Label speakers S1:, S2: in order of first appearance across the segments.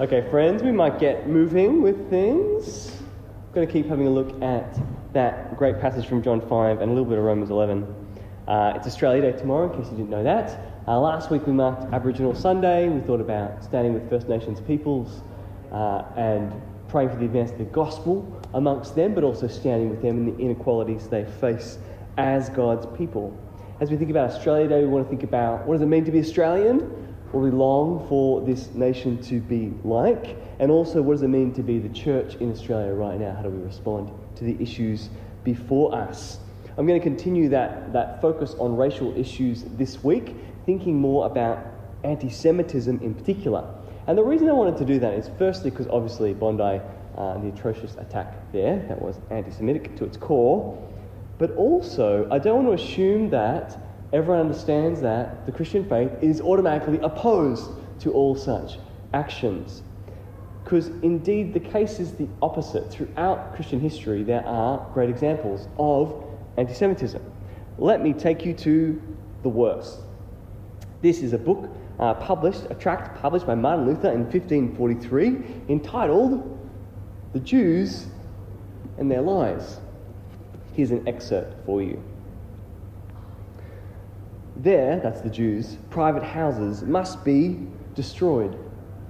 S1: Okay, friends, we might get moving with things. I'm going to keep having a look at that great passage from John 5 and a little bit of Romans 11. It's Australia Day tomorrow, in case you didn't know that. Last week we marked Aboriginal Sunday. We thought about standing with First Nations peoples and praying for the advance of the gospel amongst them, but also standing with them in the inequalities they face as God's people. As we think about Australia Day, we want to think about what does it mean to be Australian? What do we long for this nation to be like? And also, what does it mean to be the church in Australia right now? How do we respond to the issues before us? I'm going to continue that focus on racial issues this week, thinking more about anti-Semitism in particular. And the reason I wanted to do that is firstly because obviously Bondi, the atrocious attack there, that was anti-Semitic to its core. But also, I don't want to assume that everyone understands that the Christian faith is automatically opposed to all such actions. Because indeed the case is the opposite. Throughout Christian history there are great examples of anti-Semitism. Let me take you to the worst. This is a book a tract published by Martin Luther in 1543 entitled The Jews and Their Lies. Here's an excerpt for you. There, that's the Jews, private houses must be destroyed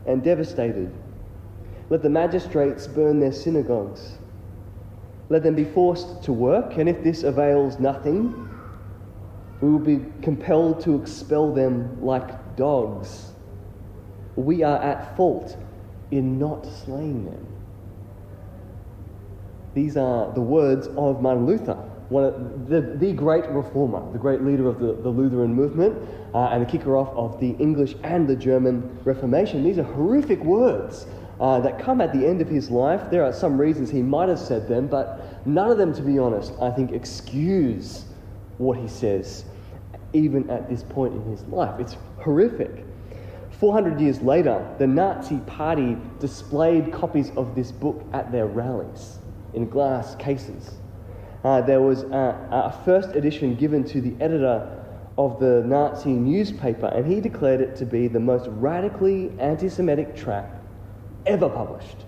S1: and devastated. Let the magistrates burn their synagogues. Let them be forced to work, and if this avails nothing, we will be compelled to expel them like dogs. We are at fault in not slaying them. These are the words of Martin Luther, the great reformer, the great leader of the Lutheran movement, and the kicker off of the English and the German Reformation. These are horrific words that come at the end of his life. There are some reasons he might have said them, but none of them, to be honest, I think excuse what he says, even at this point in his life. It's horrific. 400 years later, the Nazi Party displayed copies of this book at their rallies in glass cases. There was a first edition given to the editor of the Nazi newspaper, and he declared it to be the most radically anti-Semitic tract ever published.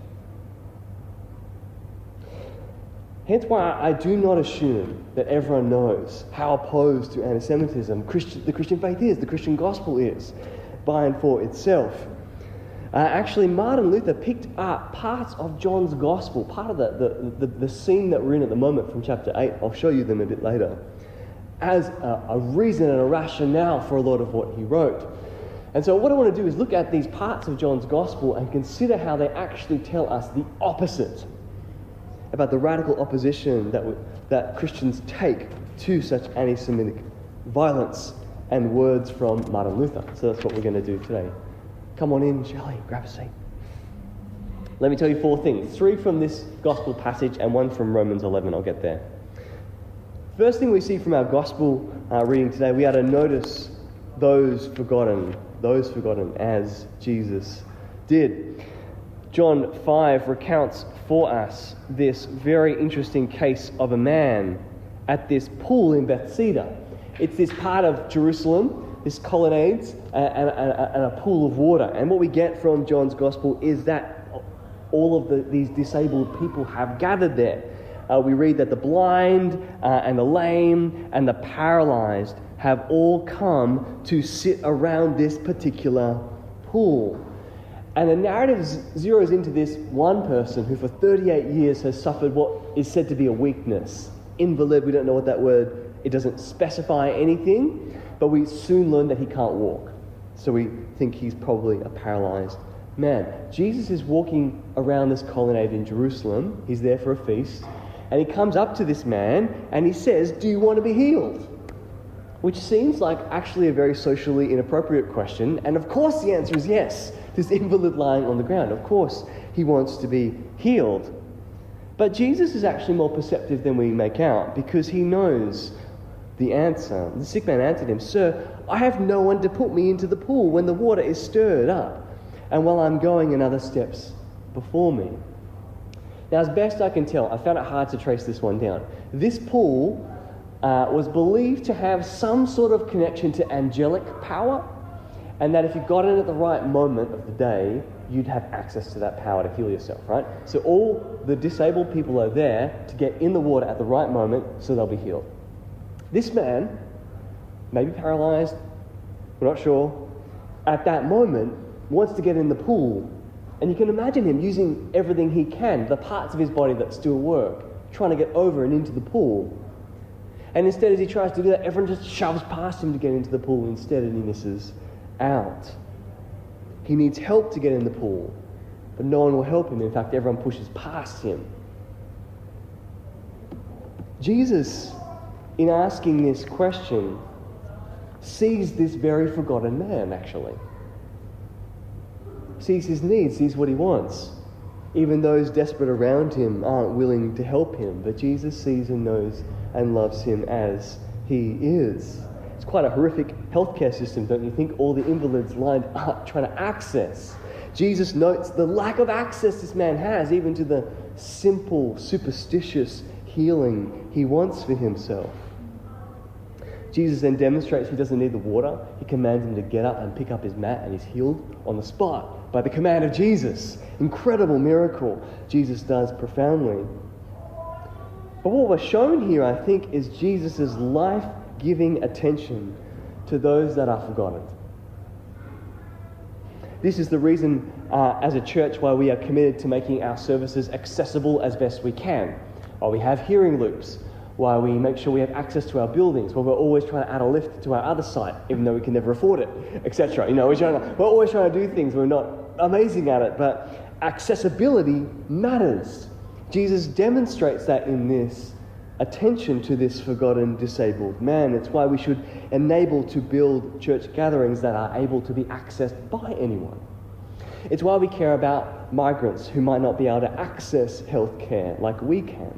S1: Hence why I do not assume that everyone knows how opposed to anti-Semitism the Christian faith is, the Christian gospel is, by and for itself. Actually, Martin Luther picked up parts of John's Gospel, part of the scene that we're in at the moment from chapter 8, I'll show you them a bit later, as a reason and a rationale for a lot of what he wrote. And so what I want to do is look at these parts of John's Gospel and consider how they actually tell us the opposite about the radical opposition that Christians take to such anti-Semitic violence and words from Martin Luther. So that's what we're going to do today. Come on in, Shelley, grab a seat. Let me tell you 4 things. 3 from this gospel passage and 1 from Romans 11. I'll get there. First thing we see from our gospel reading today, we are to notice those forgotten as Jesus did. John 5 recounts for us this very interesting case of a man at this pool in Bethsaida. It's this part of Jerusalem, this colonnades and a pool of water. And what we get from John's Gospel is that all of these disabled people have gathered there. We read that the blind and the lame and the paralyzed have all come to sit around this particular pool. And the narrative zeroes into this one person who for 38 years has suffered what is said to be a weakness. Invalid, we don't know what that word, it doesn't specify anything. But we soon learn that he can't walk. So we think he's probably a paralyzed man. Jesus is walking around this colonnade in Jerusalem. He's there for a feast. And he comes up to this man and he says, "Do you want to be healed?" Which seems like actually a very socially inappropriate question. And of course the answer is yes. This invalid lying on the ground. Of course he wants to be healed. But Jesus is actually more perceptive than we make out, because he knows the answer. The sick man answered him, "Sir, I have no one to put me into the pool when the water is stirred up, and while I'm going another steps before me." Now, as best I can tell, I found it hard to trace this one down. This pool was believed to have some sort of connection to angelic power, and that if you got in at the right moment of the day, you'd have access to that power to heal yourself, right? So all the disabled people are there to get in the water at the right moment so they'll be healed. This man, maybe paralyzed, we're not sure, at that moment wants to get in the pool. And you can imagine him using everything he can, the parts of his body that still work, trying to get over and into the pool. And instead, as he tries to do that, everyone just shoves past him to get into the pool instead, and he misses out. He needs help to get in the pool, but no one will help him. In fact, everyone pushes past him. Jesus, in asking this question, sees this very forgotten man, actually. Sees his needs, sees what he wants. Even those desperate around him aren't willing to help him, but Jesus sees and knows and loves him as he is. It's quite a horrific healthcare system, don't you think? All the invalids lined up trying to access. Jesus notes the lack of access this man has, even to the simple, superstitious healing he wants for himself. Jesus then demonstrates he doesn't need the water. He commands him to get up and pick up his mat, and he's healed on the spot by the command of Jesus. Incredible miracle Jesus does profoundly. But what we're shown here, I think, is Jesus' life-giving attention to those that are forgotten. This is the reason, as a church, why we are committed to making our services accessible as best we can. Why we have hearing loops. Why we make sure we have access to our buildings. Why we're always trying to add a lift to our other site, even though we can never afford it, etc. We're always trying to do things. We're not amazing at it, but accessibility matters. Jesus demonstrates that in this attention to this forgotten, disabled man. It's why we should enable to build church gatherings that are able to be accessed by anyone. It's why we care about migrants who might not be able to access healthcare like we can.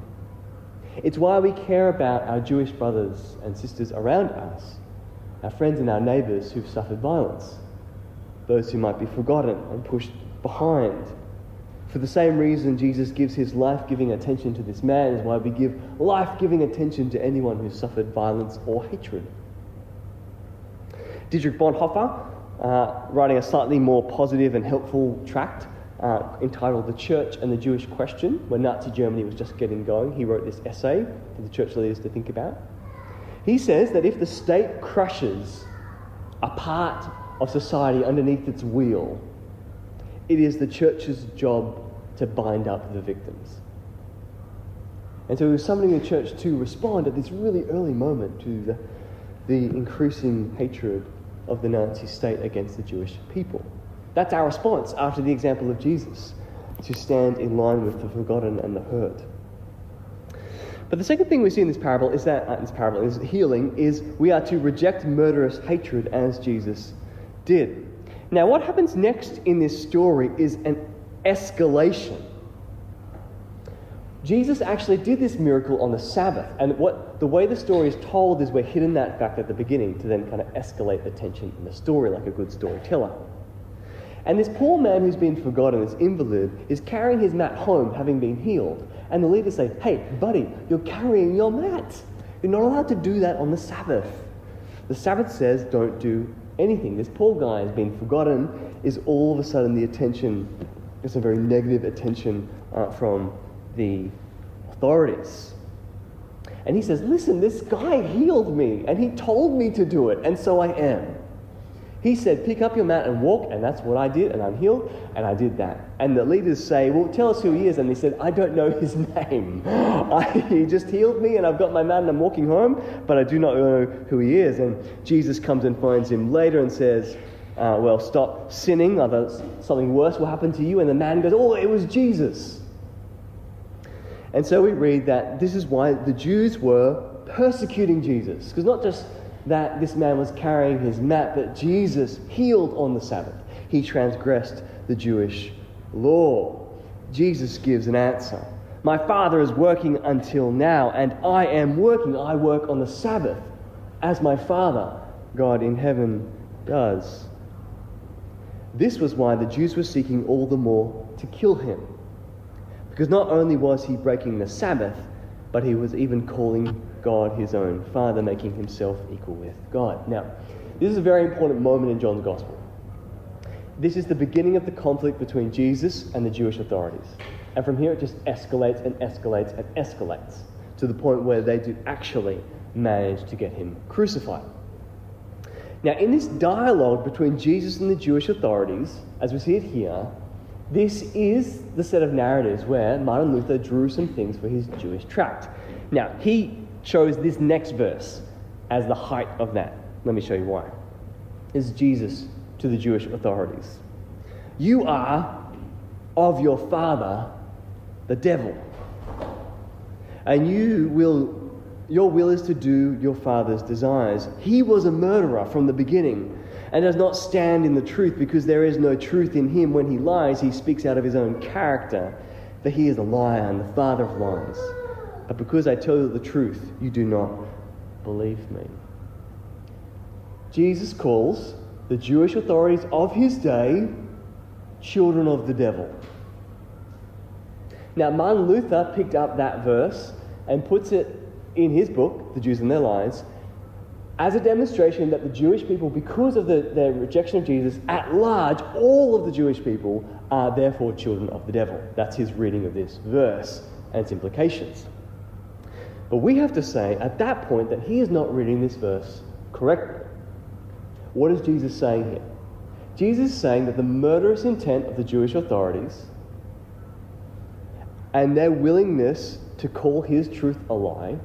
S1: It's why we care about our Jewish brothers and sisters around us, our friends and our neighbours who've suffered violence, those who might be forgotten and pushed behind. For the same reason Jesus gives his life-giving attention to this man is why we give life-giving attention to anyone who's suffered violence or hatred. Dietrich Bonhoeffer, writing a slightly more positive and helpful tract entitled The Church and the Jewish Question, when Nazi Germany was just getting going, he wrote this essay for the church leaders to think about. He says that if the state crushes a part of society underneath its wheel, it is the church's job to bind up the victims. And so he was summoning the church to respond at this really early moment to the increasing hatred of the Nazi state against the Jewish people. That's our response after the example of Jesus, to stand in line with the forgotten and the hurt. But the second thing we see in this parable is is healing, is we are to reject murderous hatred as Jesus did. Now, what happens next in this story is an escalation. Jesus actually did this miracle on the Sabbath, and the way the story is told is we're hidden that fact at the beginning to then kind of escalate the tension in the story like a good storyteller. And this poor man who's been forgotten, this invalid, is carrying his mat home, having been healed. And the leaders say, "Hey, buddy, you're carrying your mat. You're not allowed to do that on the Sabbath. The Sabbath says don't do anything." This poor guy has been forgotten, is all of a sudden the attention, it's a very negative attention from the authorities. And he says, "Listen, this guy healed me, and he told me to do it, and so I am. He said, pick up your mat and walk, and that's what I did, and I'm healed, and I did that." And the leaders say, "Well, tell us who he is." And they said, "I don't know his name. He just healed me, and I've got my mat, and I'm walking home, but I do not know who he is." And Jesus comes and finds him later and says, "Well, stop sinning, otherwise something worse will happen to you." And the man goes, "Oh, it was Jesus." And so we read that this is why the Jews were persecuting Jesus, because not just that this man was carrying his mat, but Jesus healed on the Sabbath. He transgressed the Jewish law. Jesus gives an answer. "My Father is working until now, and I am working. I work on the Sabbath, as my Father, God in heaven, does." This was why the Jews were seeking all the more to kill him. Because not only was he breaking the Sabbath, but he was even calling God his own Father, making himself equal with God. Now, this is a very important moment in John's Gospel. This is the beginning of the conflict between Jesus and the Jewish authorities. And from here it just escalates and escalates and escalates to the point where they do actually manage to get him crucified. Now, in this dialogue between Jesus and the Jewish authorities, as we see it here, this is the set of narratives where Martin Luther drew some things for his Jewish tract. Now, he chose this next verse as the height of that. Let me show you why. This is Jesus to the Jewish authorities. You are of your father, the devil, and your will is to do your father's desires. He was a murderer from the beginning and does not stand in the truth, because there is no truth in him. When he lies, he speaks out of his own character, for he is a liar and the father of lies. But because I tell you the truth, you do not believe me. Jesus calls the Jewish authorities of his day children of the devil. Now, Martin Luther picked up that verse and puts it in his book, The Jews and Their Lies, as a demonstration that the Jewish people, because of their rejection of Jesus, at large, all of the Jewish people are therefore children of the devil. That's his reading of this verse and its implications. But we have to say at that point that he is not reading this verse correctly. What is Jesus saying here? Jesus is saying that the murderous intent of the Jewish authorities and their willingness to call his truth a lie,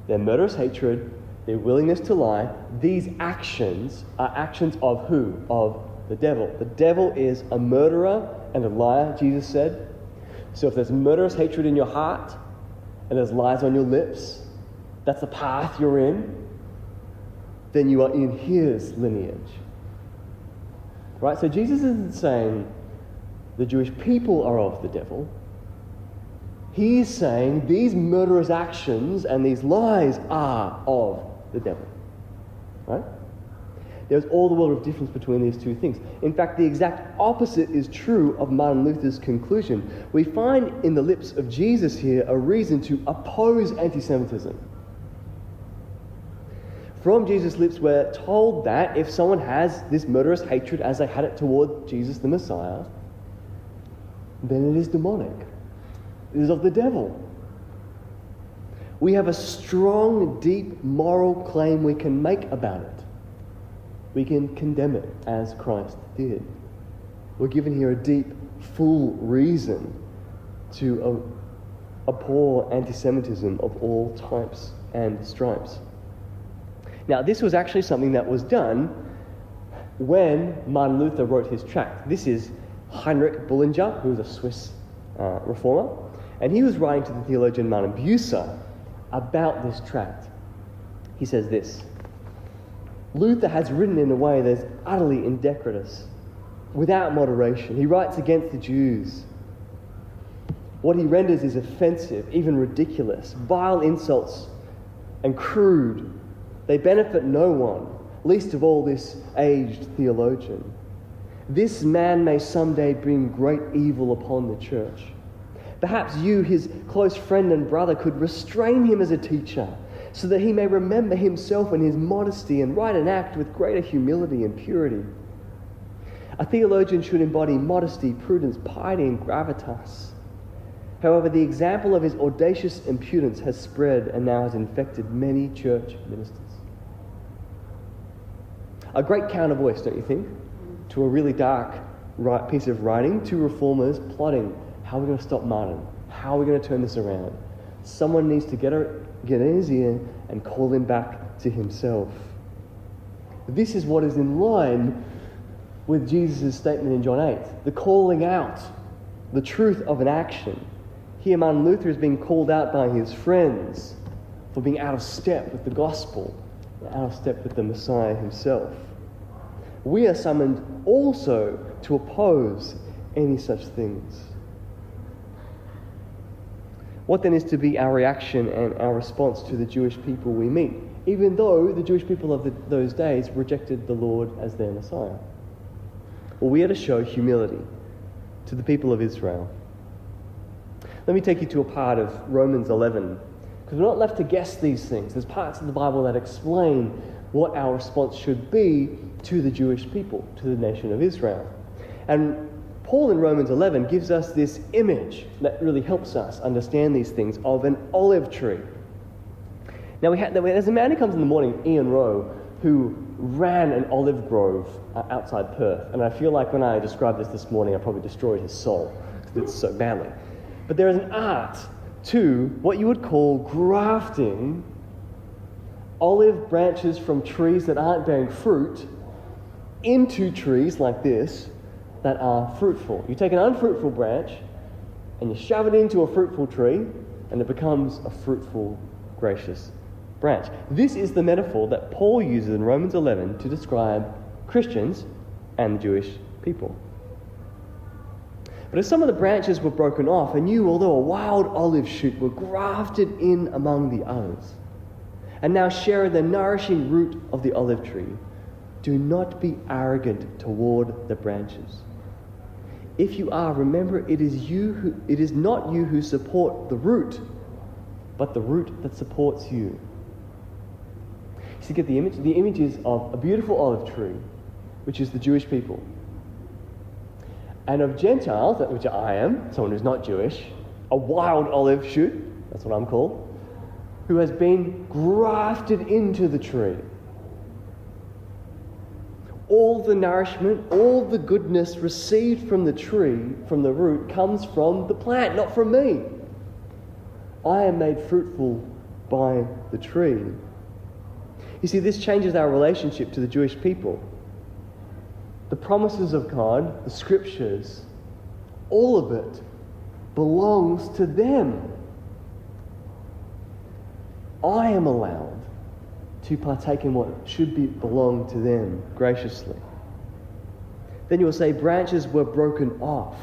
S1: their murderous hatred, their willingness to lie, these actions are actions of who? Of the devil. The devil is a murderer and a liar, Jesus said. So if there's murderous hatred in your heart and there's lies on your lips, that's the path you're in, then you are in his lineage. Right? So Jesus isn't saying the Jewish people are of the devil. He's saying these murderous actions and these lies are of the devil. Right? There's all the world of difference between these two things. In fact, the exact opposite is true of Martin Luther's conclusion. We find in the lips of Jesus here a reason to oppose anti-Semitism. From Jesus' lips, we're told that if someone has this murderous hatred as they had it toward Jesus the Messiah, then it is demonic. It is of the devil. We have a strong, deep moral claim we can make about it. We can condemn it as Christ did. We're given here a deep, full reason to abhor anti-Semitism of all types and stripes. Now, this was actually something that was done when Martin Luther wrote his tract. This is Heinrich Bullinger, who was a Swiss reformer, and he was writing to the theologian Martin Bucer about this tract. He says this: Luther has written in a way that is utterly indecorous, without moderation. He writes against the Jews. What he renders is offensive, even ridiculous, vile insults and crude. They benefit no one, least of all this aged theologian. This man may someday bring great evil upon the church. Perhaps you, his close friend and brother, could restrain him as a teacher, so that he may remember himself and his modesty and write and act with greater humility and purity. A theologian should embody modesty, prudence, piety, and gravitas. However, the example of his audacious impudence has spread and now has infected many church ministers. A great counter-voice, don't you think, to a really dark piece of writing, to reformers plotting, how are we going to stop Martin? How are we going to turn this around? Someone needs to get in his ear and call him back to himself. This is what is in line with Jesus' statement in John 8, the calling out, the truth of an action. Here, Martin Luther is being called out by his friends for being out of step with the gospel, out of step with the Messiah himself. We are summoned also to oppose any such things. What then is to be our reaction and our response to the Jewish people we meet, even though the Jewish people of those days rejected the Lord as their Messiah? Well, we are to show humility to the people of Israel. Let me take you to a part of Romans 11, because we're not left to guess these things. There's parts of the Bible that explain what our response should be to the Jewish people, to the nation of Israel. And Paul in Romans 11 gives us this image that really helps us understand these things of an olive tree. Now, there's a man who comes in the morning, Ian Rowe, who ran an olive grove outside Perth. And I feel like when I described this morning, I probably destroyed his soul, because it's so badly. But there is an art to what you would call grafting olive branches from trees that aren't bearing fruit into trees like this that are fruitful. You take an unfruitful branch and you shove it into a fruitful tree, and it becomes a fruitful, gracious branch. This is the metaphor that Paul uses in Romans 11 to describe Christians and the Jewish people. But as some of the branches were broken off, and you, although a wild olive shoot, were grafted in among the others, and now share the nourishing root of the olive tree, do not be arrogant toward the branches. If you are, remember it is not you who support the root, but the root that supports you. So you get the image? The image is of a beautiful olive tree, which is the Jewish people, and of Gentiles, which I am, someone who's not Jewish, a wild olive shoot, that's what I'm called, who has been grafted into the tree. All the nourishment, all the goodness received from the tree, from the root, comes from the plant, not from me. I am made fruitful by the tree. You see, this changes our relationship to the Jewish people. The promises of God, the scriptures, all of it belongs to them. I am allowed to partake in what should belong to them graciously. Then you will say, branches were broken off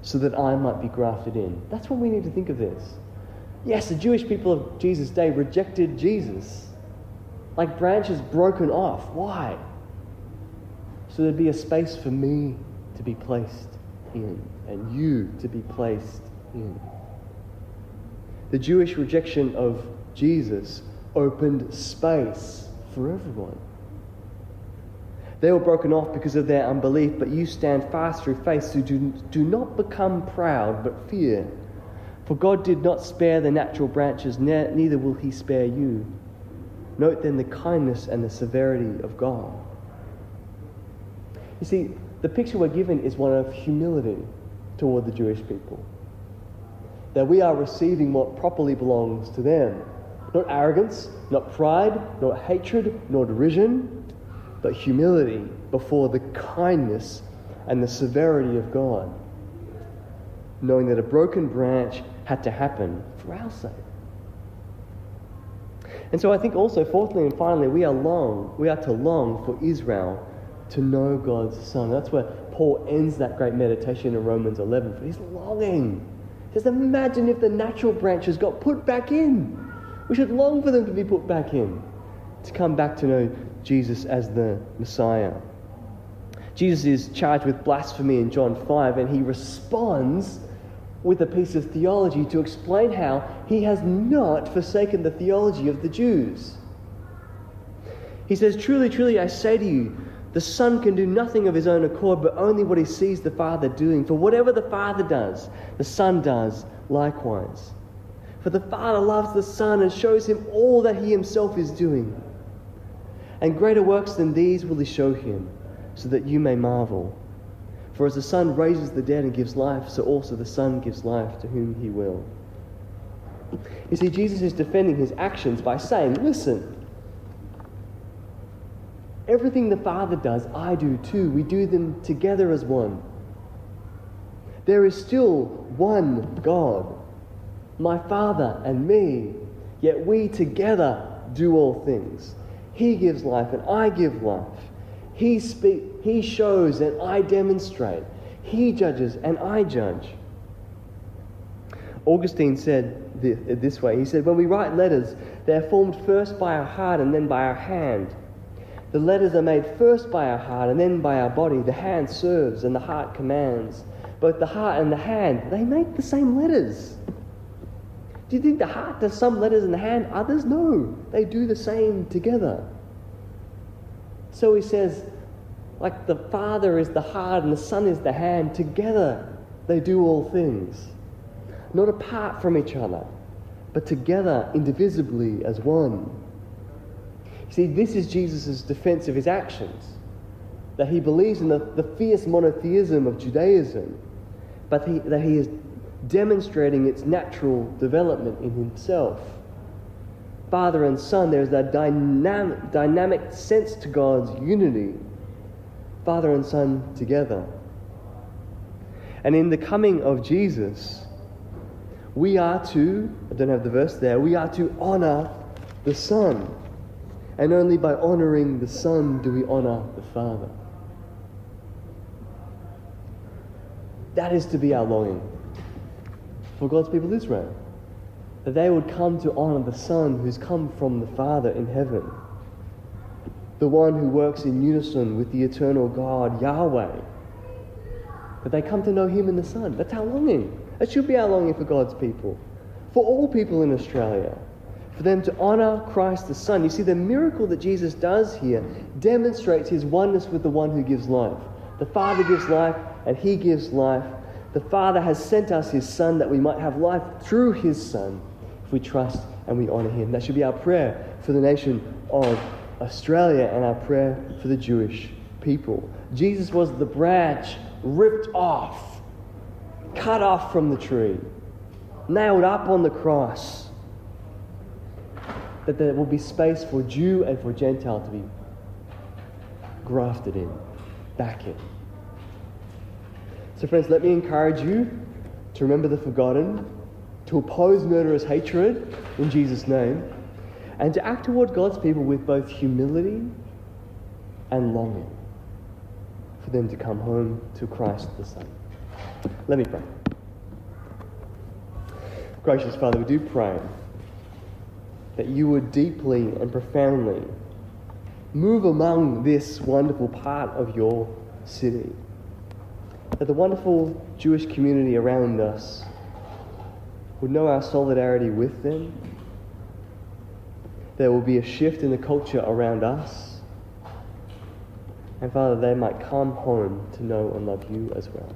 S1: so that I might be grafted in. That's what we need to think of this. Yes, the Jewish people of Jesus' day rejected Jesus, like branches broken off. Why? So there'd be a space for me to be placed in, and you to be placed in. The Jewish rejection of Jesus opened space for everyone. They were broken off because of their unbelief, but you stand fast through faith, so do not become proud, but fear. For God did not spare the natural branches, neither will he spare you. Note then the kindness and the severity of God. You see, the picture we're given is one of humility toward the Jewish people. That we are receiving what properly belongs to them. Not arrogance, not pride, not hatred, nor derision, but humility before the kindness and the severity of God. Knowing that a broken branch had to happen for our sake. And so I think also, fourthly and finally, we are to long for Israel to know God's Son. That's where Paul ends that great meditation in Romans 11. For he's longing. He says, imagine if the natural branches got put back in. We should long for them to be put back in, to come back to know Jesus as the Messiah. Jesus is charged with blasphemy in John 5, and he responds with a piece of theology to explain how he has not forsaken the theology of the Jews. He says, truly, truly, I say to you, the Son can do nothing of his own accord, but only what he sees the Father doing. For whatever the Father does, the Son does likewise. For the Father loves the Son and shows him all that he himself is doing. And greater works than these will he show him, so that you may marvel. For as the Son raises the dead and gives life, so also the Son gives life to whom he will. You see, Jesus is defending his actions by saying, listen, everything the Father does, I do too. We do them together as one. There is still one God, my Father and me, yet we together do all things. He gives life and I give life. He shows and I demonstrate. He judges and I judge. Augustine said this way. He said, when we write letters, they are formed first by our heart and then by our hand. The letters are made first by our heart and then by our body. The hand serves and the heart commands. Both the heart and the hand, they make the same letters. Do you think the heart does some letters and the hand others? No, they do the same together. So he says, Like the Father is the heart and the Son is the hand. Together they do all things. Not apart from each other, but together indivisibly as one. You see, this is Jesus' defense of his actions. That he believes in the fierce monotheism of Judaism, but that he is demonstrating its natural development in himself. Father and Son, there's that dynamic sense to God's unity. Father and Son together. And in the coming of Jesus, we are to, I don't have the verse there, we are to honour the Son. And only by honouring the Son do we honour the Father. That is to be our longing for God's people Israel. That they would come to honour the Son who's come from the Father in heaven. The one who works in unison with the eternal God, Yahweh. That they come to know him in the Son. That's our longing. That should be our longing for God's people. For all people in Australia. For them to honour Christ the Son. You see, the miracle that Jesus does here demonstrates his oneness with the one who gives life. The Father gives life and he gives life. The Father has sent us his Son that we might have life through his Son if we trust and we honour him. That should be our prayer for the nation of Australia and our prayer for the Jewish people. Jesus was the branch ripped off, cut off from the tree, nailed up on the cross, that there will be space for Jew and for Gentile to be grafted in, back in. So friends, let me encourage you to remember the forgotten, to oppose murderous hatred in Jesus' name, and to act toward God's people with both humility and longing for them to come home to Christ the Son. Let me pray. Gracious Father, we do pray that you would deeply and profoundly move among this wonderful part of your city. That the wonderful Jewish community around us would know our solidarity with them. There will be a shift in the culture around us. And Father, they might come home to know and love you as well.